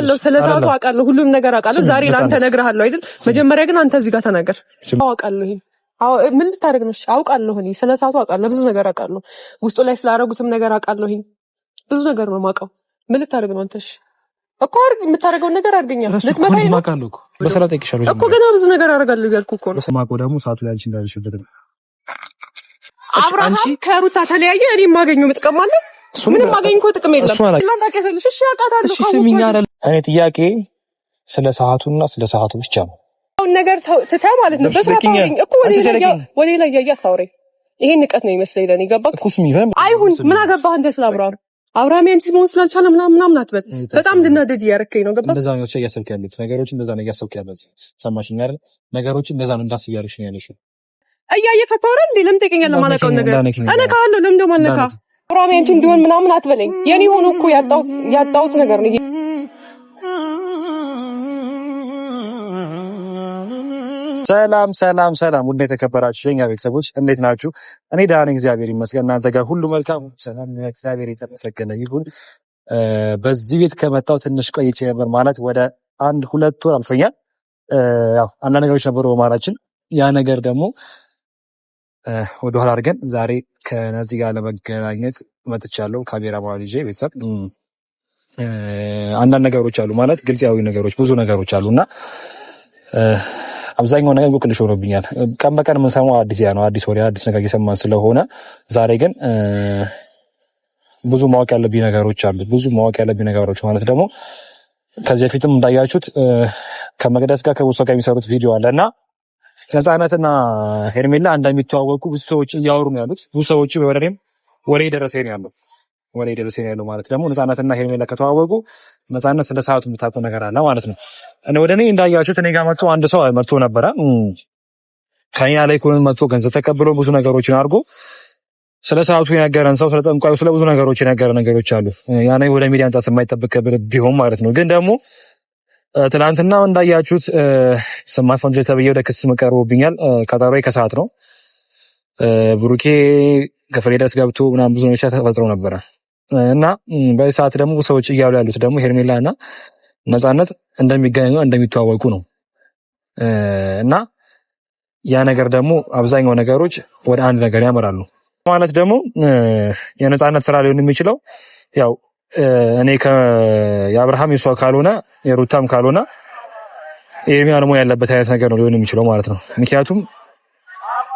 አውቃለሁ ስለሰዓቱ አውቃለሁ ሁሉም ነገር አውቃለሁ ዛሬ ላንተ ነግርሃለሁ አይደል መጀመሪያ ግን አንተ እዚህ ጋር ተናገር አውቃለሁ ይሄ ምን ልታደርግ ነው አውቃለሁ እኔ ስለሰዓቱ አውቃለሁ ብዙ ነገር አውቃለሁ ውስጡ ላይ ስላደረጉትም ነገር አውቃለሁ ይሄ ብዙ ነገር ነው የማውቀው ምን ልታደርግ ነው አንተሽ እኮ የምታደርገውን ነገር አድርገኛ ልትመታኝ ነው ማቃለሁ እኮ በሰላም ጠይቅሻለሁ እኮ ገና ብዙ ነገር አደርጋለሁ እያልኩ እኮ ነው ማቆ ደግሞ ሰዓቱ ላይ አንቺ እንዳልሽበት ነው አብርሃም ከሩታ ተለያየ እኔ ማገኘው ምጥቀማለሁ ምንም ማገኝ እኮ ጥቅም የለም እናንተ ከፈልሽ እሺ አውቃታለሁ እሺ ስሚኝ አይደል እኔ ጥያቄ ስለ ሰዓቱና ስለ ሰዓቱ ብቻ ነው አሁን ነገር ትታ ማለት ነው በስራው እኮ ወደ ላይ ያያ ታውሬ ይሄን ንቀት ነው ይመስለኝ ለኔ ገባክ እኮ ስሚኝ አይሁን ምን አገባህ አንተ ስለ አብርሃም ያንቺ መሆን ስላልቻለ ምናምን አትበል በጣም እንድናደድ ያረከኝ ነው ገባክ እንደዛ ነው እያሰብክ ያለሁት ነገሮችን እንደዛ ነው እያሰብክ ያለሁት ሰማሽኝ አይደል ነገሮችን እንደዛ ነው እንዳስብ ያለሽ ነው ያለሽ እያየፈታው አይደል ለምን ጠይቀኛለህ ማለቀው ነገር እኔ ካለው ለምን ደሞ ማለካ አብርሃም ያንቺ እንዲሆን ምናምን አትበለኝ የኔ ሆኖ እኮ ያጣሁት ነገር ነው ሰላም ሰላም ሰላም ውድ የተከበራችሁ የኛ ቤተሰቦች እንዴት ናችሁ? እኔ ደህና ነኝ እግዚአብሔር ይመስገን። እናንተ ጋር ሁሉ መልካም ሰላም እግዚአብሔር የተመሰገነ ይሁን። በዚህ ቤት ከመጣሁ ትንሽ ቆይቼ ነበር ማለት ወደ 1-2 ወር አልፎኛል። ያው አንዳንድ ነገሮች ነበሩ በመሀላችን ያ ነገር ደግሞ ወደ ኋላ አድርገን ዛሬ ከነዚህ ጋር ለመገናኘት መጥቻለሁ። ካሜራ ማን ይዤ ቤተሰብ አንዳንድ ነገሮች አሉ ማለት ግልጽ ያው ነገሮች ብዙ ነገሮች አሉና አብዛኛው ነገር እንቆቅልሽ ሆኖብኛል። ቀን በቀን የምንሰማው አዲስ ወሬ አዲስ ነገር እየሰማን ስለሆነ ዛሬ ግን ብዙ ማወቅ ያለብኝ ነገሮች ማለት ደግሞ ከዚህ በፊትም እንዳያችሁት ከመቅደስ ጋር ከቡሶ ጋር የሚሰሩት ቪዲዮ አለና ነፃነትና ሄርሜላ እንደሚተዋወቁ ብዙ ሰዎች እያወሩ ነው ያሉት። ብዙ ሰዎች በወሬም ወሬ ደረሰኝ ያለው ማለት ደግሞ ነፃነትና ሄርሜላ ከተዋወቁ ነፃነት ስለ ሰዓቱ የምታውቀው ነገር አለ ማለት ነው። ወደ እኔ እንዳያችሁት እኔ ጋር መጥቶ አንድ ሰው መጥቶ ነበረ። ከኛ ላይ መጥቶ ገንዘብ ተቀብሎ ብዙ ነገሮችን አድርጎ ስለ ሰዓቱ የነገረን ሰው ስለ ጠንቋዩ ስለ ብዙ ነገሮች የነገረን ነገሮች አሉ። ያኔ ወደ ሚዲያ አንተ የማይጠበቅ ቢሆን ማለት ነው። ግን ደግሞ ትናንትና እንዳያችሁት ስማርትፎን ተብዬ ወደ ክስ መቀርቦብኛል። ቀጠሮዬ ከሰዓት ነው። ብሩኬ ከፍሬደስ ገብቶ ምናምን ብዙ ነገሮች ተፈጥሮ ነበረ እና በዚህ ሰዓት ደግሞ ሰዎች እያሉ ያሉት ደግሞ ሄርሜላ እና ነፃነት እንደሚገናኙ እንደሚተዋወቁ ነው። እና ያ ነገር ደግሞ አብዛኛው ነገሮች ወደ አንድ ነገር ያመራሉ ማለት ደግሞ የነፃነት ስራ ሊሆን የሚችለው ያው እኔ የአብርሃም የሷ ካልሆነ የሩታም ካልሆነ ኤርሚያ ደግሞ ያለበት አይነት ነገር ነው ሊሆን የሚችለው ማለት ነው። ምክንያቱም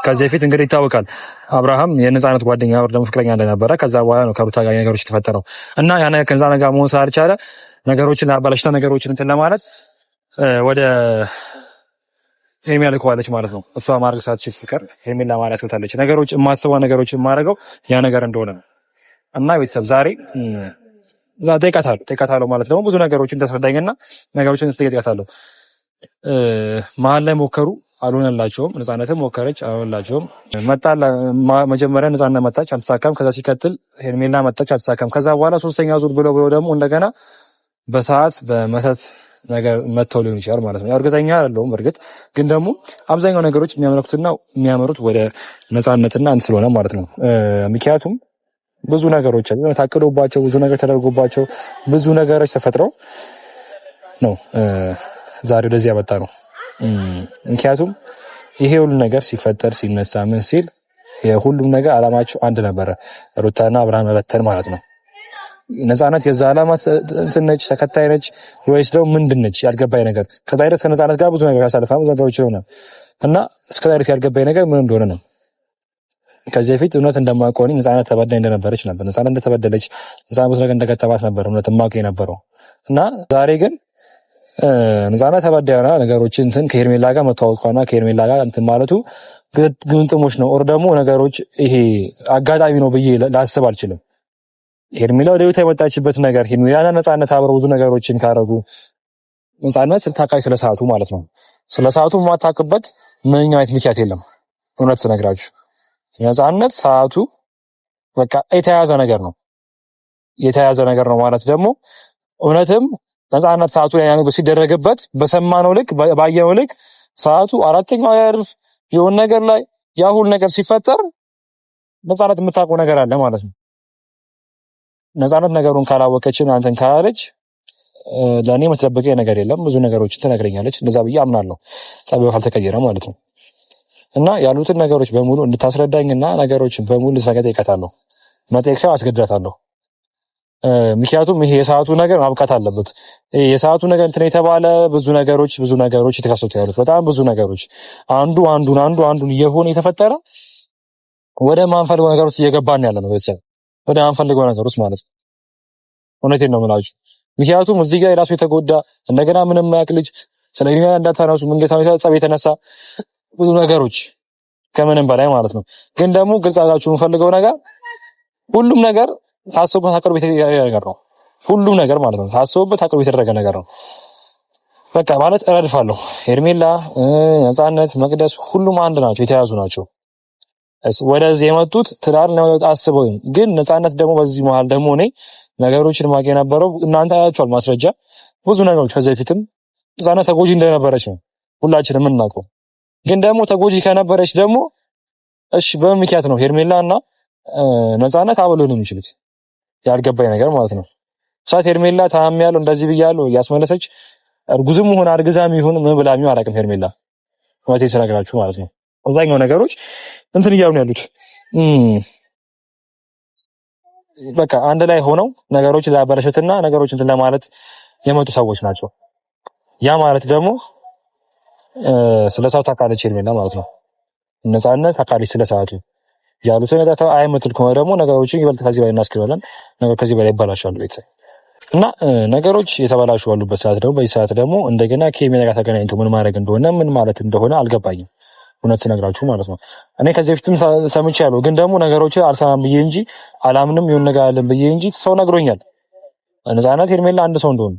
ከዚህ በፊት እንግዲህ ይታወቃል አብርሃም የነፃነት ጓደኛ ደግሞ ፍቅረኛ እንደነበረ ከዛ በኋላ ነው ከሩታ ጋር ነገሮች የተፈጠረው እና ያ ነገር ከዛ ነገር መሆን ሳልቻለ ነገሮችን አባላሽታ ነገሮችን እንትን ለማለት ወደ ሄርሜላ ልከዋለች ማለት ነው። እሷ ማድረግ ሳትችል ስትቀር ሄርሜላ ማለት ወታለች ነገሮች የማስበው ነገሮችን ማድረገው ያ ነገር እንደሆነ እና ቤተሰብ ዛሬ ጠይቃታለሁ ማለት ደግሞ ብዙ ነገሮችን ተስረዳኝና ነገሮችን ጠይቃታለሁ። መሀል ላይ ሞከሩ አልሆነላቸውም። ነፃነትም ሞከረች አልሆነላቸውም። መጀመሪያ ነፃነት መጣች አልተሳካም። ከዛ ሲቀጥል ሄርሜላ መጣች አልተሳካም። ከዛ በኋላ ሶስተኛ ዙር ብሎ ደግሞ እንደገና በሰዓት በመሰት ነገር መተው ሊሆን ይችላል ማለት ነው። እርግጠኛ አይደለሁም። እርግጥ ግን ደግሞ አብዛኛው ነገሮች የሚያመሩት ወደ ነፃነትና አንተ ስለሆነ ማለት ነው። ምክንያቱም ብዙ ነገሮች አሉ ታቅዶባቸው ብዙ ነገር ተደርጎባቸው ብዙ ነገሮች ተፈጥረው ነው ዛሬ ወደዚህ ያመጣ ነው። ምክንያቱም ይሄ ሁሉ ነገር ሲፈጠር ሲነሳ ምን ሲል የሁሉም ነገር አላማቸው አንድ ነበረ፣ ሩታና አብርሃም መበተን ማለት ነው። ነፃነት የዛ አላማ ነች ተከታይ ነች ወይስ ደግሞ ምንድን ነች ያልገባኝ ነገር። ከዛሬ እስከ ነፃነት ጋር ብዙ ነገር ያሳልፋል ብዙ ነገሮች ይሆናል እና እስከዛሬ ያልገባኝ ነገር ምን እንደሆነ ነው። ከዚህ በፊት እውነት እንደማውቀው ነፃነት ተበዳይ እንደነበረች ነበር። ነፃነት እንደተበደለች ነፃነት ብዙ ነገር እንደገጠማት ነበር እውነት የማውቀው የነበረው እና ዛሬ ግን ነፃነት ተበዳይ ሆና ነገሮችን እንትን ከሄርሜላ ጋር መተዋወቋና ከሄርሜላ ጋር እንትን ማለቱ ግምጥሞች ነው ኦር ደግሞ ነገሮች ይሄ አጋጣሚ ነው ብዬ ላስብ አልችልም። ሄርሜላ ወደ ቤቷ የመጣችበት ነገር ሄርሜላና ነፃነት አብረው ብዙ ነገሮችን ካረጉ ነፃነት ስልታቃይ ስለ ሰዓቱ ማለት ነው ስለ ሰዓቱ የማታውቅበት ምንኛ አይነት ምክንያት የለም። እውነት ስነግራችሁ ነፃነት ሰዓቱ በቃ የተያዘ ነገር ነው ማለት ደግሞ እውነትም ነፃነት ሰዓቱ ላይ ያለው ሲደረግበት በሰማነው ልክ ባየነው ልክ ሰዓቱ አራተኛው ያርፍ የሆነ ነገር ላይ ያ ሁሉ ነገር ሲፈጠር ነፃነት የምታውቀው ነገር አለ ማለት ነው። ነፃነት ነገሩን ካላወቀችና አንተን ካላለች ለእኔ የምትደብቀኝ ነገር የለም። ብዙ ነገሮችን ትነግረኛለች። እንደዛ ብዬ አምናለሁ፣ ጸባዩ ካልተቀየረ ማለት ነው። እና ያሉትን ነገሮች በሙሉ እንድታስረዳኝና ነገሮችን በሙሉ እንድትነግረኝ እጠይቃታለሁ። መጠየቅ ሳይሆን አስገድዳታለሁ። ምክንያቱም ይሄ የሰዓቱ ነገር ማብቃት አለበት። የሰዓቱ ነገር እንትን የተባለ ብዙ ነገሮች የተከሰቱ ያሉት በጣም ብዙ ነገሮች አንዱን እየሆነ የተፈጠረ ወደ ማንፈልገው ነገር ውስጥ እየገባን ያለ ነው። ቤተሰብ ወደ ማንፈልገው ነገር ውስጥ ማለት ነው። እውነቴን ነው የምላችሁ። ምክንያቱም እዚህ ጋር የራሱ የተጎዳ እንደገና ምንም ማያውቅ ልጅ ስለ ዱንያ እንዳታነሱ መንገታው ጸብ የተነሳ ብዙ ነገሮች ከምንም በላይ ማለት ነው። ግን ደግሞ ግልጽ አድርጋችሁ የምፈልገው ነገር ሁሉም ነገር ታስቦበት አቅርቦ የተደረገ ነገር ነው። ሁሉም ነገር ማለት ነው ታስቦበት አቅርቦ የተደረገ ነገር ነው። በቃ ማለት እረድፋለሁ። ሄርሜላ፣ ነፃነት፣ መቅደስ ሁሉም አንድ ናቸው፣ የተያዙ ናቸው። ወደዚህ የመጡት ትዳር ነው አስበው። ግን ነፃነት ደግሞ በዚህ መሀል ደግሞ እኔ ነገሮችን ማቅ የነበረው እናንተ አያችኋል ማስረጃ ብዙ ነገሮች ከዚህ በፊትም ነፃነት ተጎጂ እንደነበረች ነው ሁላችንም የምናውቀው። ግን ደግሞ ተጎጂ ከነበረች ደግሞ እሺ በምን ምክንያት ነው ሄርሜላ እና ነፃነት አብሎ ነው የሚችሉት? ያልገባኝ ነገር ማለት ነው። ሳት ሄርሜላ ታምያለሁ እንደዚህ ብያለሁ ያስመለሰች እርጉዝም ሆነ አርግዛም ይሁን ምን ብላሚው አላውቅም። ሄርሜላ ወቴ ስነግራችሁ ማለት ነው አብዛኛው ነገሮች እንትን እያሉ ነው ያሉት። በቃ አንድ ላይ ሆነው ነገሮችን ላበረሸትና ነገሮችን እንትን ለማለት የመጡ ሰዎች ናቸው። ያ ማለት ደግሞ ስለሰዓቱ ታውቃለች ሄርሜላ ማለት ነው። ነፃነት ታውቃለች ስለሰዓቱ ያሉትን ነገር አይመትል ከሆነ ደግሞ ነገሮችን ይበልጥ ከዚህ በላይ እናስክራለን። ነገር ከዚህ በላይ ይባላሻሉ ቤተሰብ እና ነገሮች የተበላሹ ያሉበት ሰዓት ደግሞ በዚህ ሰዓት ደግሞ እንደገና ከሄርሜላ ጋር ተገናኝቶ ምን ማድረግ እንደሆነ ምን ማለት እንደሆነ አልገባኝም። እውነት ስነግራችሁ ማለት ነው። እኔ ከዚህ በፊትም ሰምቻለሁ፣ ግን ደግሞ ነገሮችን አልሰማም ብዬ እንጂ አላምንም ይሁን ነገር አለን ብዬ እንጂ ሰው ነግሮኛል ነፃነት ሄርሜላ አንድ ሰው እንደሆነ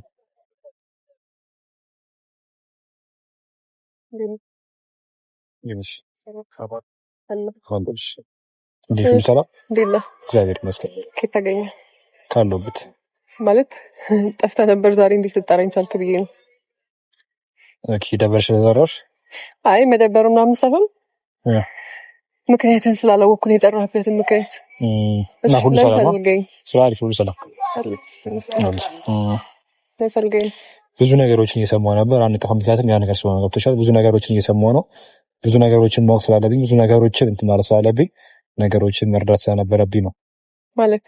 እንዴት ሰላም እግዚአብሔር ይመስገን። ከየት ታገኘ ካለሁበት ማለት ጠፍተህ ነበር ዛሬ እንዴት ልጠራኝ ቻልክ ብዬ ነው። ኦኬ ደበርሽ ለዛሬሽ? አይ መደበሩ ምናምን ሰበም ምክንያቱም ስላላወቅኩ ነው የጠራህበትን ምክንያት እና ሁሉ ሰላም ነው። ሁሉ ሰላም ለፈልገኝ ብዙ ነገሮችን እየሰማሁ ነበር። አንድ ጠፋ ምክንያቱም ያ ነገር ስለሆነ ገብቶሻል። ብዙ ነገሮችን እየሰማሁ ነው። ብዙ ነገሮችን ማወቅ ስላለብኝ ብዙ ነገሮችን እንትን ማለት ስላለብኝ ነገሮችን መርዳት ስለነበረብኝ ነው ማለት።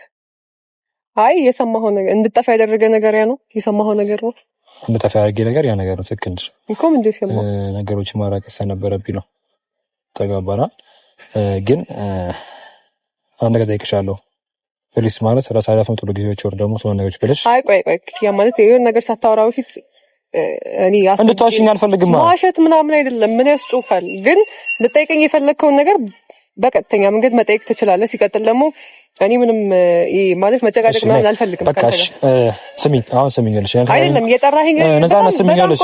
አይ የሰማኸው ነገር እንድጠፋ ያደረገ ነገር ያ ነው የሰማኸው ነገር ነው እንድጠፋ ያደረገ ነገር ያ ነገር ነው። ትክክል ነሽ እኮ ምንድነው የሰማኸው ነገሮችን ማራቅ ስለነበረብኝ ነው። ተጋባና ግን አንድ ነገር ጠይቅሻለሁ ፕሊስ ማለት ስለሳለፈው ጥሩ ጊዜዎች ወር ደግሞ ሰው ነገሮች ብለሽ አይ ቆይ ያ ማለት የሆነ ነገር ሳታወራ በፊት እኔ እንድትዋሽኝ አልፈልግም። ማዋሸት ምናምን አይደለም ምን ያስጮካል። ግን ልጠይቀኝ የፈለግከውን ነገር በቀጥተኛ መንገድ መጠየቅ ትችላለህ። ሲቀጥል ደግሞ እኔ ምንም ማለት መጨቃጨቅ ምናምን አልፈልግም። በቃሽ ስሚኝ፣ አሁን ስሚኝልሽ አይደለም የጠራኸኝ ነፃነት ስሚኝልሽ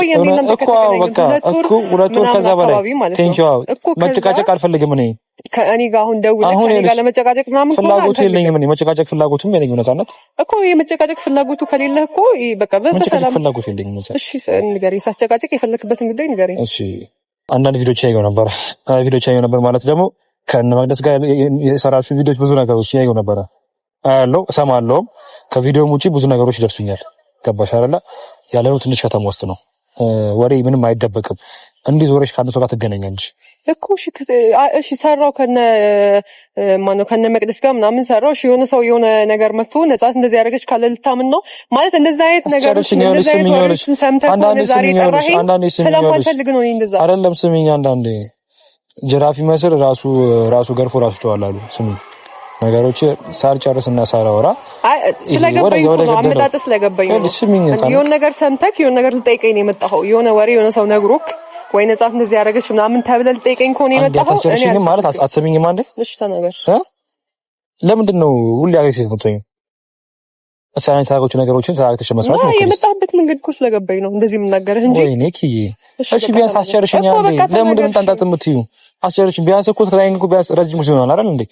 እኮ በቃ እኮ ሁለት ወር ከዛ በላይ ቴንኪው መጨቃጨቅ አልፈልግም። እኔ ጋር አሁን ደውለህ ከእኔ ጋር ለመጨቃጨቅ ምናምን ፍላጎቱ የለኝም። እኔ መጨቃጨቅ ፍላጎቱም የለኝም። ነፃነት እኮ የመጨቃጨቅ ፍላጎቱ ከሌለህ እኮ በቃ በሰላም ፍላጎቱ የለኝም። እሺ ንገረኝ፣ ሳስጨቃጨቅ የፈለክበትን ጉዳይ ንገረኝ። እሺ አንዳንድ ቪዲዮዎች ያየው ነበር ማለት ደግሞ ከእነ መቅደስ ጋር የሰራችሁ ቪዲዮዎች ብዙ ነገሮች ያየው ነበረ አያለው እሰማለሁም። ከቪዲዮም ውጪ ብዙ ነገሮች ይደርሱኛል። ገባሽ አይደለ? ያለነው ትንሽ ከተማ ውስጥ ነው። ወሬ ምንም አይደበቅም። እንዲህ ዞረሽ ከአንድ ሰው ጋር ትገናኛለሽ እኮ። እሺ ሰራው ከነ መቅደስ ጋር ምናምን ሰራው። እሺ የሆነ ሰው የሆነ ነገር መጥቶ ነፃት እንደዚህ ያደረገች ካለ ልታምን ነው ማለት? እንደዛ አይነት ነገሮች እንደዛ አይነት ወሬዎችን ሰምተህ ከሆነ ዛሬ ጠራኸኝ ስለማልፈልግ ነው። እንደዛ አይደለም። ስሚኝ አንዳንዴ ጅራፍ ይመስል ራሱ ገርፎ ራሱ ጨዋላሉ። ስሚ ነገሮች ሳልጨርስና ሳላወራ ስለገባኝ ነው አመጣጥ ስለገባኝ ነው። የሆነ ነገር ሰምተህ የሆነ ነገር ልጠይቀኝ ነው የመጣኸው። የሆነ ወሬ የሆነ ሰው ነግሮክ ወይ ነፃት እንደዚህ ያደረገች ምናምን ተብለህ ልጠይቀኝ ከሆነ የመጣኸው እኔ ማለት አትሰሚኝም አንዴ? እሺ ተናገር። ለምንድን ነው ሁሌ አግሬሲቭ የምትሆኚው? አሳይን ታውቁት ነገሮችን ታውቁት መስራት ነው። የመጣህበት መንገድ እኮ ስለገባኝ ነው እንደዚህ የምናገርህ እንጂ ወይኔ ኪዬ እሺ ቢያንስ አስጨርሽኝ አንዴ። ለምንድን ነው ታንጣጥ የምትይው? አስጨርሽኝ ቢያንስ እኮ ተላይን እኮ ቢያንስ ረጅም ጊዜ ሆኗል አይደል እንዴ?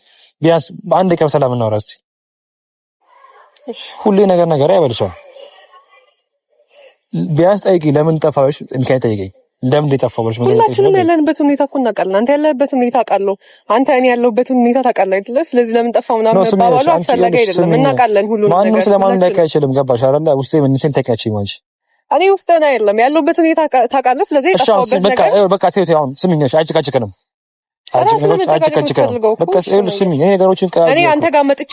ቢያንስ አንዴ ቀን ሰላም እናወራ እስቲ። ሁሌ ነገር አይበልሽም። ቢያንስ ጠይቂ ለምን ጠፋሽ? ምክንያት ጠይቂ ለምን እንደጠፋሽ ማለት ነው። ሁላችንም ያለንበት ሁኔታ እኮ እናውቃለን። አንተ ያለህበት ሁኔታ አውቃለሁ፣ አንተ እኔ ያለሁበት ሁኔታ ታውቃለህ አይደለ? ስለዚህ ለምን ጠፋው ምናምን መባባሉ አስፈላጊ አይደለም። እናውቃለን ሁሉንም ነገር። ማንም ስለማንም ላይ አይችልም። ገባሽ አይደለ? ውስጤ ምን ሲል ተቀያችኝ ማለት እኔ ውስጥና አይደለም ያለውበት ሁኔታ ታውቃለህ። ስለዚህ የጠፋሁበት ነገር በቃ ተይው። አሁን ስሚኝሽ፣ አይጨቃጨቅንም። እኔ አንተ ጋር መጥቼ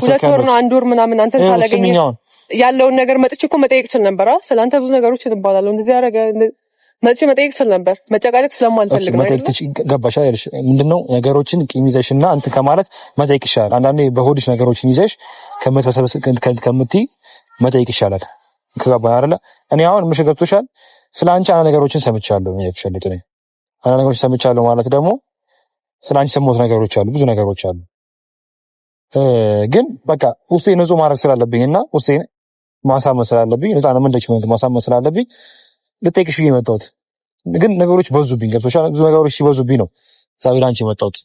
ሁለት ወር ነው አንድ ወር ምናምን አንተን ሳላገኝ ያለውን ነገር መጥቼ እኮ መጠየቅ እችል ነበር። ስለአንተ ብዙ ነገሮችን እባላለሁ። እንደዚህ ያደረገ መጥቼ መጠየቅ እችል ነበር። መጨቃጨቅ ስለማልፈልግ ነው አይደል? ገባሽ አይደል? ምንድነው ነገሮችን ቂም ይዘሽና እንትን ከማለት መጠየቅ ይሻላል። አንዳንዴ በሆድሽ ነገሮችን ይዘሽ ከምትይ መጠየቅ ይሻላል። ከገባህ አይደለ? እኔ አሁን ምሽ ገብቶሻል። ስለአንቺ አና ነገሮችን ሰምቻለሁ። አና ነገሮችን ሰምቻለሁ ማለት ደግሞ ስለአንቺ ሰሞት ነገሮች አሉ፣ ብዙ ነገሮች አሉ። ግን በቃ ውስጤ ንጹህ ማድረግ ስላለብኝና ውስጤን ማሳመን ስላለብኝ ነፃነት መንደችመንት ማሳመን ስላለብኝ ልጠይቅሽ ብዬ መጣሁት። ግን ነገሮች በዙብኝ። ገብቶሻል? ብዙ ነገሮች ሲበዙብኝ ነው ዛሬ አንቺ መጣሁት።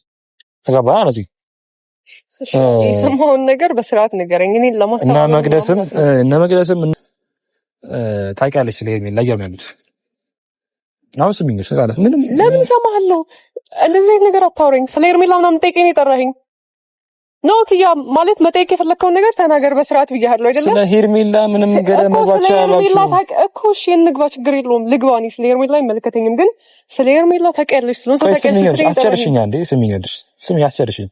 ተገባህ? አነዚህ የሰማውን ነገር በስርዓት ንገረኝ። እኔ ለማስተማር እና መቅደስም ታውቂያለሽ ስለ ሄርሜላ ላይ ያሉት አሁን ስሚኝ ነፃነት ምንም ለምን ሰማሃለሁ? እንደዚህ አይነት ነገር አታውረኝ። ስለ ሄርሜላ ምናምን ጠይቀኝ የጠራኸኝ ነው ክያ ማለት መጠየቅ የፈለከውን ነገር ተናገር በስርዓት ብያለሁ አይደለ? ስለ ሄርሜላ ምንም ገረ መግባት ያላችሁ እኮ እሺ፣ እንግባ፣ ችግር የለውም ልግባ። እኔ ስለ ሄርሜላ አይመለከተኝም፣ ግን ስለ ሄርሜላ ታውቂያለሽ ስለሆነ ታውቂያለሽ። አስጨርሽኝ አንዴ ስሚኝልሽ፣ ስሚ አስጨርሽኝ።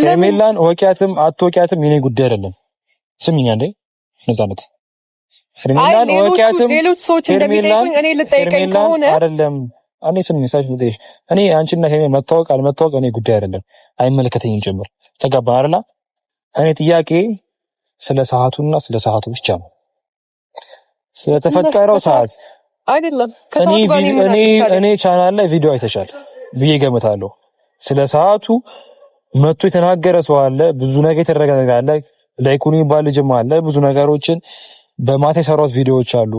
ሄርሜላን ወቂያትም አትወቂያትም የኔ ጉዳይ አይደለም። ስሚኝ አንዴ ነፃነት፣ ሄርሜላን ወቂያትም ሌሎች ሰዎች እንደሚጠይቁኝ እኔ ልጠይቀኝ ከሆነ አይደለም። እኔ ስሚኝ ሳይሽ ልጠይቅሽ፣ እኔ አንቺና ሄርሜላ መታወቅ አልመታወቅ እኔ ጉዳይ አይደለም፣ አይመለከተኝም ጭምር። ተገባህ አይደል? እኔ ጥያቄ ስለ ሰዓቱና ስለ ሰዓቱ ብቻ ነው። ስለተፈጠረው ሰዓት አይደለም። ከሰዓቱ ጋር እኔ ቻናል ላይ ቪዲዮ አይተሻል ብዬ ገምታለሁ። ስለ ሰዓቱ መጥቶ የተናገረ ሰው አለ፣ ብዙ ነገር የተደረገ ነገር አለ። ላይኩኒ ባልጅም አለ፣ ብዙ ነገሮችን በማታ የሰራሁት ቪዲዮዎች አሉ፣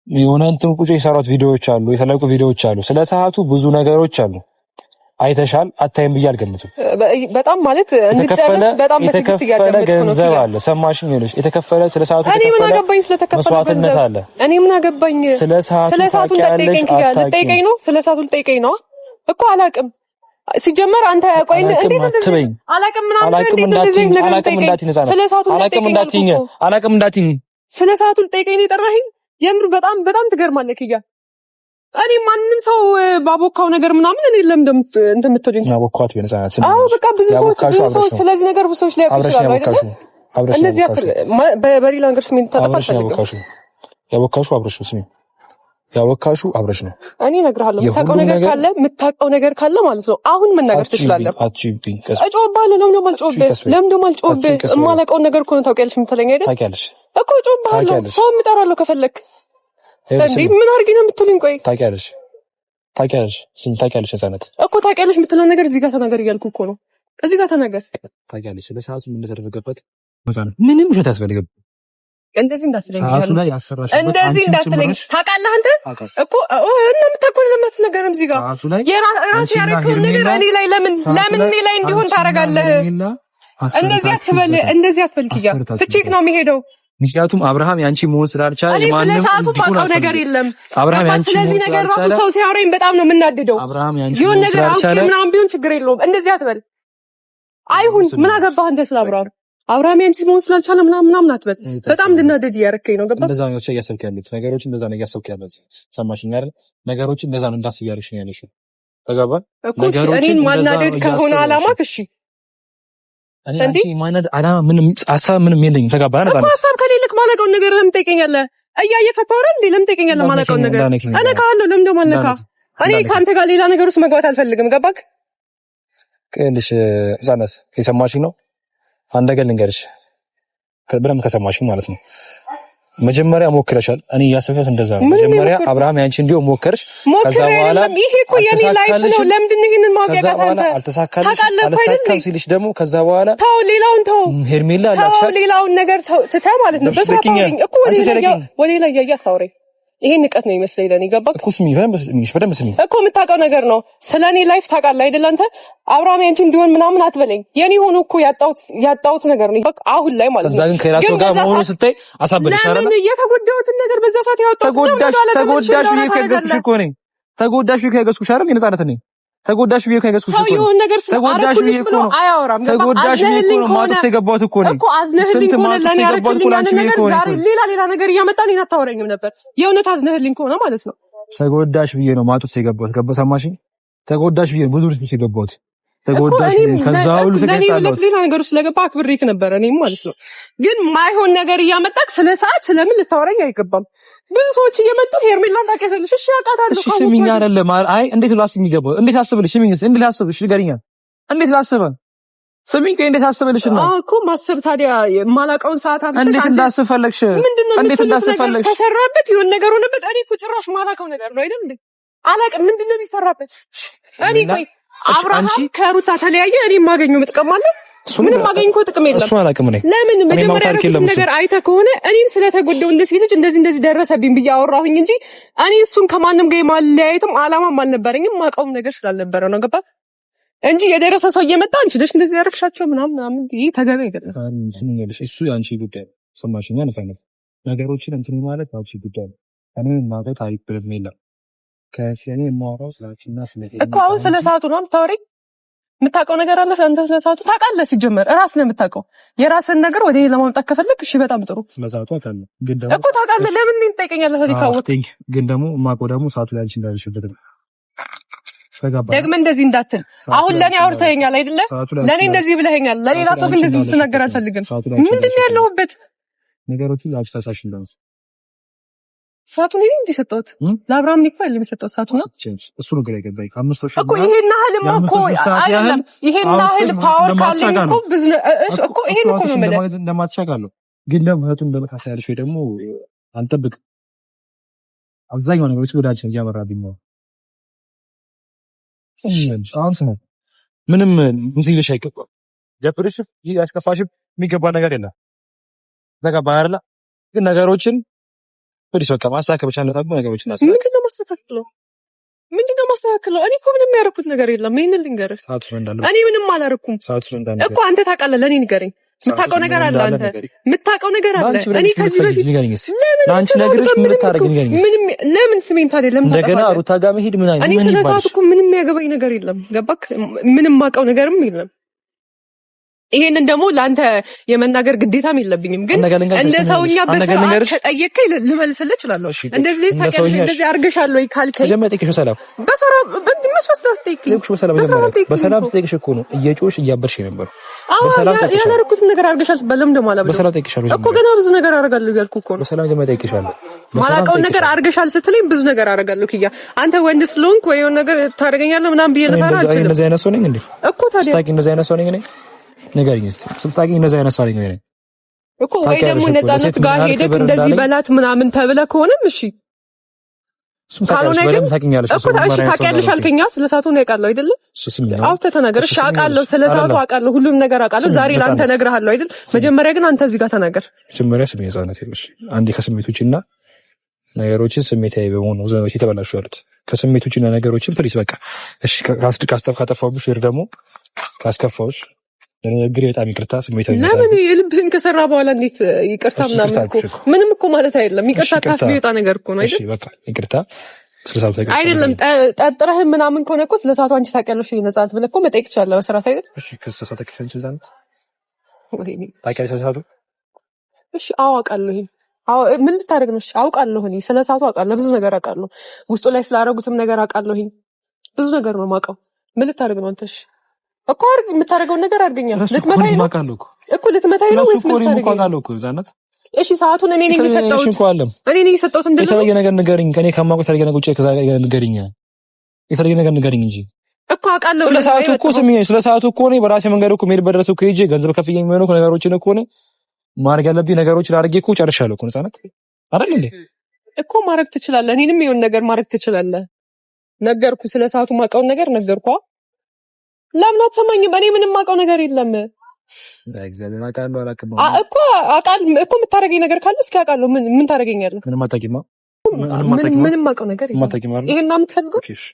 የሆነ እንትን ቁጭ የሰራሁት ቪዲዮዎች አሉ፣ የተለቁ ቪዲዮዎች አሉ። ስለ ሰዓቱ ብዙ ነገሮች አሉ። አይተሻል አታይም ብዬ አልገምትም። በጣም ማለት እንድጨርስ በጣም በትዕግስት እያዳመጥኩ ነው። ገንዘብ አለ ሰማሽኝ ይልሽ የተከፈለ ስለ ሰዓቱ እኔ ምን አገባኝ ስለተከፈለ ገንዘብ አለ። እኔ ምን አገባኝ ስለ ሰዓቱ ልጠይቀኝ ነው። ስለ ሰዓቱ ልጠይቀኝ ነው እኮ አላቅም። ሲጀመር አንተ ቆይ እንዴት እንደዚህ አላቅም ምናምን እንደዚህ ነገር ልጠይቀኝ ስለ ሰዓቱ አላቅም እንዳትኝ ስለ ሰዓቱ ልጠይቀኝ ነው የጠራኸኝ። የምር በጣም ትገርማለህ ክያ። እኔ ማንንም ሰው ባቦካው ነገር ምናምን እኔ ለምን እንደምትወደኝ ያቦካት በነፃነት አዎ በቃ ብዙ ሰዎች ስለዚህ ነገር ብዙ ሰዎች ሊያውቁ ይችላሉ አይደል? እነዚህ በሌላ ነገር ስሜን ተጣጣፋ ያቦካሹ አብረሽ ነው። ስሜ ያቦካሹ አብረሽ ነው። እኔ እነግርሃለሁ የምታውቀው ነገር ካለ ማለት ነው አሁን መናገር ትችላለህ። እጮህብሃለሁ። ለምን ደሞ አልጮህብህ? የማላውቀውን ነገር እኮ ነው ታውቂያለሽ የምትለኝ አይደል? ታውቂያለሽ እኮ እጮህብሃለሁ። ሰው እጠራለሁ ከፈለክ እንዴ ምን አድርጊ ነው የምትሉኝ? ቆይ ታውቂያለሽ ነፃነት እኮ ታውቂያለሽ የምትለው ነገር እዚህ ጋር ተናገር እያልኩ እኮ ነው። እዚህ ጋር ተናገር። ታውቂያለሽ ስለ ሰዓቱ ምን እንደተደረገበት ነፃነት ምንም ውሸት ያስፈልግም። እንደዚህ እንዳትለኝ ታውቃለህ አንተ እኮ እና የምታውቀው ለማት ነገርም እዚህ ጋር የራሴ ያረከው ነገር እኔ ላይ ለምን እኔ ላይ እንዲሆን ታደርጋለህ? እንደዚህ አትበል ኪያ ትቼክ ነው የሚሄደው። ምክንያቱም አብርሃም ያንቺ መሆን ስላልቻለ ማንም ስለሳቱ ታውቀው ነገር የለም። አብርሃም ያንቺ ስለዚህ ነገር ራሱ ሰው ሲያወራኝ በጣም ነው የምናደደው። አብርሃም ያንቺ ይሁን ነገር አውቄ ምናምን ቢሆን ችግር የለውም። እንደዚህ አትበል። አይሁን ምን አገባህ አንተ ስለ አብርሃም ያንቺ መሆን ስላልቻለ ምናምን አትበል። በጣም እንድናደድ እያረከኝ ነው። ገባህ? እንደዛ ነው እያሰብክ ያለሁት ነገሮችን እንደዛ ነው እያሰብክ ያለሁት። ሰማሽኝ አይደል? ነገሮችን እንደዛ ነው እንዳስብ ያለሽኝ ያለሽው። ተገባህ? እኔን ማናደድ ከሆነ አላማክ እሺ እኔ አንቺ ማናድ አላማ ምንም ሐሳብ ምንም የለኝም። ተጋባህ? ነፃነት እኮ ሐሳብ ከሌለክ ማለቀውን ነገር ለምን ትጠይቀኛለህ? እያየህ ፈታወራ እንዴ? ለምን ትጠይቀኛለህ? ማለቀውን ነገር እኔ ካለው ለምን ደሞ አለካ? እኔ ካንተ ጋር ሌላ ነገር ውስጥ መግባት አልፈልግም። ገባክ? ቅልሽ ነፃነት የሰማሽኝ ነው። አንድ ነገር ልንገርሽ በደምብ ከሰማሽኝ ማለት ነው። መጀመሪያ ሞክረሻል። እኔ ያሰብኩት እንደዛ ነው። መጀመሪያ አብርሃም ያንቺ እንዲሆን ሞከርሽ። ከዛ በኋላ ይሄ እኮ የኔ ላይፍ ነው። ለምንድን ነው ይሄንን ማወቅ ያቃተህ? አልተሳካልሽም ሲልሽ ደግሞ ከዛ በኋላ ተው፣ ሌላውን ተው፣ ሄርሜላ አላልሽ፣ ሌላውን ነገር ትተህ ማለት ነው። በስራ ታውሪኝ እኮ ወደ ላይ ያያ ታውሪኝ። ይሄ ንቀት ነው ይመስለኝ ለኔ። ገባክ እኮ ስሚ፣ በደምብ ስሚ እኮ የምታውቀው ነገር ነው። ስለኔ ላይፍ ታውቃለህ አይደል? አንተ አብርሃም ያንቺ እንዲሆን ምናምን አትበለኝ። የኔ ሆኖ እኮ ያጣሁት ነገር ነው አሁን ላይ ማለት ነው። ከዛ ግን ከራሱ ጋር መሆኑ ስታይ አሳበደሽ አይደል? ለምን የተጎዳሁትን ነገር በዛ ሰዓት ያወጣሁት ተጎዳሽ ብዬ ከገዝኩሽ እኮ ነኝ። ተጎዳሽ ብዬ ከገዝኩሽ አይደል? የነፃነት ነኝ ተጎዳሽ ብዬ ከገስኩሽ እኮ ነው ነገር ተጎዳሽ ብዬ እኮ ነው አያወራም። ተጎዳሽ ብዬ እኮ ነው ማጥስ የገባሁት እኮ ነው እኮ አዝነህልኝ ከሆነ ለኔ ያረክልኝ ያን ነገር ዛሬ ሌላ ነገር እያመጣን አታወራኝም ነበር። የእውነት አዝነህልኝ ከሆነ ማለት ነው። ተጎዳሽ ብዬ ነው ማጥስ የገባሁት። ሰማሽኝ? ተጎዳሽ ብዬ ብዙ ልጅ የገባሁት ተጎዳሽ። ከዛ ሁሉ ተከታተለው ሌላ ነገር ውስጥ ስለገባ አክብሬክ ነበር እኔም ማለት ነው። ግን ማይሆን ነገር እያመጣክ ስለ ሰዓት ስለምን ልታወራኝ አይገባም። ብዙ ሰዎች እየመጡ ሄርሜላን ታውቂያለሽ? እሺ አውቃታለሁ። እሺ ስሚኝ አይደለም። አይ እንዴት ላስብ የሚገባው እንዴት አስብልሽ? ስሚኝ እንዴት ላስብልሽ ንገሪኝ። እንዴት ላስብ? ስሚኝ እንዴት አስብልሽ ነው እኮ ማሰብ። ታዲያ የማላውቀውን ሰዓት አፍጥተሽ እንዴት እንዳስብ ፈለግሽ? እንዴት እንዳስብ ፈለግሽ? ከሰራበት የሆነ ነገር ሆነበት። እኔ እኮ ጭራሽ ማላውቀው ነገር ነው አይደል እንዴ? አላውቅም። ምንድነው የሚሰራበት? እኔ ቆይ አብርሃም ከሩታ ተለያየ። እኔ የማገኘው ጥቅም አለ? ምንም ማገኝ እኮ ጥቅም የለም። እሱ አላውቅም ነኝ። ለምን መጀመሪያ ነገር አይተህ ከሆነ እኔም ስለተጎዳው እንደዚህ ልጅ እንደዚህ ደረሰብኝ ብዬ አወራሁኝ እንጂ እኔ እሱን ከማንም ጋር ማለያየትም አላማም አልነበረኝም። ማውቀውም ነገር ስላልነበረ ነው። ገባ እንጂ የደረሰ ሰው እየመጣ አንቺ ልጅ እንደዚህ ያረፍሻቸው ምናምን ይሄ ተገቢ አይደለም። ስሚኝልሽ፣ እሱ ያንቺ ጉዳይ ነው። ሰማሽኛ? ነፃነት ነገሮችን እንትን ማለት ያንቺ ጉዳይ ነው። እኔ ማለት ታሪክ ብለም የለም ከእኔ የማወራው ስላችንና ስለዚህ እኮ አሁን ስለ ሰዓቱ ነው የምታወሪኝ። የምታውቀው ነገር አለ አንተ ስለ ሰዓቱ ታውቃለህ። ሲጀመር እራስህ ነው የምታውቀው። የራስህን ነገር ወደ እኔ ለማምጣት ከፈለክ እሺ፣ በጣም ጥሩ። ስለ ሰዓቱ አውቃለሁ፣ ግን ደግሞ እኮ ታውቃለህ። ለምን ምን ትጠይቀኛለህ? ታውቃለህ፣ ግን ደግሞ የማውቀው ደግሞ ሰዓቱ ላይ አንቺ እንዳልሽበት ነው። ደግመህ እንደዚህ እንዳትል። አሁን ለኔ አውርተኸኛል አይደለ? ለኔ እንደዚህ ብለኸኛል። ለሌላ ሰው ግን እንደዚህ ልትናገር አልፈልግም። ምንድን ነው ያለሁበት ነገሮቹ ላንቺ ታሳሽ እንደምስ ሰዓቱን እኔ እንዴ ሰጠሁት? ለአብርሃም እኮ አይደለም የሰጠሁት ሰዓቱን ነው። እሱ ነው ግራ የገባኝ። 500 እኮ ይሄን ያህልማ እኮ አይደለም። ይሄን ያህል ፓወር ካለኝ እኮ ብዙ እኮ ይሄን እኮ ነው ማለት እንደማትሻጋለሁ። ግን ደግሞ እህቱን እንደመካከል ያለሽ ወይ ደግሞ አንጠብቅ። አብዛኛው ነገሮች ወዳችን እያመራብኝ ነው። አሁን ስለ ምንም እንትን ይልሽ አይገባም። ደብርሽ ያስከፋሽ የሚገባ ነገር የለም። ተገባ አይደለ? ግን ነገሮችን ወዲስ በቃ ማስተካከል ብቻ ነው። ታውቁ ነገሮችን አስተካክል። ምንድነው ማስተካከለው? እኔ እኮ ምንም ያደረኩት ነገር የለም። ይሄንን ልንገርህ፣ እኔ ምንም አላደረኩም እኮ። አንተ ታውቃለህ። ለኔ ንገረኝ። የምታውቀው ነገር አለ። አንተ የምታውቀው ነገር አለ። እኔ ከዚህ በፊት ለአንቺ ነገርሽ ምን ታደርግ ንገረኝ። ለምን ስሜን ታዲያ ለምን እንደገና ሩታ ጋር መሄድ ምን አይነት እኔ ስለ ሰዓቱ እኮ ምንም ያገባኝ ነገር የለም። ገባክ? ምንም ማውቀው ነገርም የለም። ይሄንን ደግሞ ለአንተ የመናገር ግዴታም የለብኝም። ግን እንደ ሰውኛ በስርዓት ከጠየቀኝ ልመልስልህ እችላለሁ። እንደዚህ ታውቂያለሽ፣ እንደዚህ አድርገሻል ወይ ካልከኝ በሰላም ጠይቅሽ እኮ ነው እየጮሽ እያበርሽ ነበር። በሰላም ጠይቅሽ ያላረኩትን ነገር አድርገሻል በለም ደግሞ አላበለም በሰላም ጠይቅሻለሁ እኮ ገና ብዙ ነገር አደርጋለሁ እያልኩ እኮ ነው። በሰላም ጀመረ ጠይቅሻለሁ። ማላውቀውን ነገር አድርገሻል ስትለኝ ብዙ ነገር አደርጋለሁ። ክያ አንተ ወንድ ስለሆንክ ወይ የሆነ ነገር ታደርገኛለህ ምናምን ብዬ ልፈራ አልችልም። እንደዚህ አይነት ሰው ነኝ እንዴ እኮ ታዲያ ስታቂ እንደዚህ አይነት ሰው ነኝ እኔ ንገሪኝ እስኪ። ስልጣቂ እንደዛ አይነት ሰው ነኝ እኮ ወይ ደግሞ ነፃነት ጋር ሄደክ እንደዚህ በላት ምናምን ተብለህ ከሆነም እሺ፣ ካልሆነ ግን እኮ ታውቂያለሽ አልከኛ። ስለ ሰዓቱ ነው ያውቃለሁ አይደል? አውጥተህ ተናገር። እሺ አውቃለሁ፣ ስለ ሰዓቱ አውቃለሁ፣ ሁሉም ነገር አውቃለሁ። ዛሬ ላንተ እነግርሃለሁ አይደል? መጀመሪያ ግን አንተ እዚህ ጋር ተናገር። መጀመሪያ ስሜት ነፃነት የለሽ አንዴ ከስሜቶችና ነገሮችን ስሜታዊ በመሆን ነው ዘመቻ የተበላሹ ያሉት። ከስሜቶችና ነገሮችን ፕሊስ በቃ እሺ። ካጠፋሁብሽ ወይ ደግሞ ካስከፋሁሽ ለነገር በጣም ይቅርታ። ስሜታዊ ለምን ልብህን ከሰራ በኋላ እንዴት ይቅርታ ምናምን እኮ ምንም እኮ ማለት አይደለም። ይቅርታ ካፍ ቢወጣ ነገር እኮ ነው አይደል? እሺ በቃ ይቅርታ። ስለሳቱ አይደለም ጠጥረህ ምናምን ከሆነ እኮ ስለሳቱ አንቺ ታውቂያለሽ ነፃነት ብለህ እኮ መጠየቅ ትችላለህ በስርዓት አይደል? እሺ ከሰሳቱ ከፈንች ዛንት ታውቂያለሽ ስለሳቱ? እሺ አውቃለሁ። ምን ልታደርግ ነው? እሺ አውቃለሁ። እኔ ስለሳቱ አውቃለሁ፣ ብዙ ነገር አውቃለሁ። ውስጡ ላይ ስላደረጉትም ነገር አውቃለሁ። ብዙ ነገር ነው የማውቀው። ምን ልታደርግ ነው አንተ? እሺ እኮ የምታደርገውን ነገር አድርገኛ። ልትመታኝ ነው እኮ ልትመታኝ ነው ወይስ ምን ታደርገኝ? እሺ ሰዓቱን እኔ ነኝ የሰጠሁት። እኔ ነኝ የሰጠሁት። የተለየ ነገር ንገሪኝ። ከኔ ከማውቀው የተለየ ነገር ከዛ ንገሪኝ። የተለየ ነገር ንገሪኝ እንጂ እኮ አውቃለሁ። ስለ ሰዓቱ እኮ ስሚኝ፣ ስለ ሰዓቱ እኮ እኔ በራሴ መንገድ እኮ መሄድ በደረሰው እኮ ሄጄ ገንዘብ ከፍዬ የሚሆነው ነገሮችን እኮ እኔ ማድረግ ያለብኝ ነገሮችን አድርጌ እኮ ጨርሻለሁ እኮ ነፃነት አይደል እንዴ? እኮ ማድረግ ትችላለህ። እኔንም የሆነ ነገር ማድረግ ትችላለህ። ነገርኩ። ስለ ሰዓቱ ማውቀውን ነገር ነገርኩ። ለምን አትሰማኝም? እኔ ምንም ማውቀው ነገር የለም። እግዚአብሔር አውቃለሁ። አላውቅም እኮ አውቃለሁ እኮ የምታደርገኝ ነገር ካለ እስኪ አውቃለሁ። ምን ታደርገኛለህ? ምንም አታውቂማ። ምንም ማውቀው ነገር የለም። ይሄን ነው የምትፈልገው? እሺ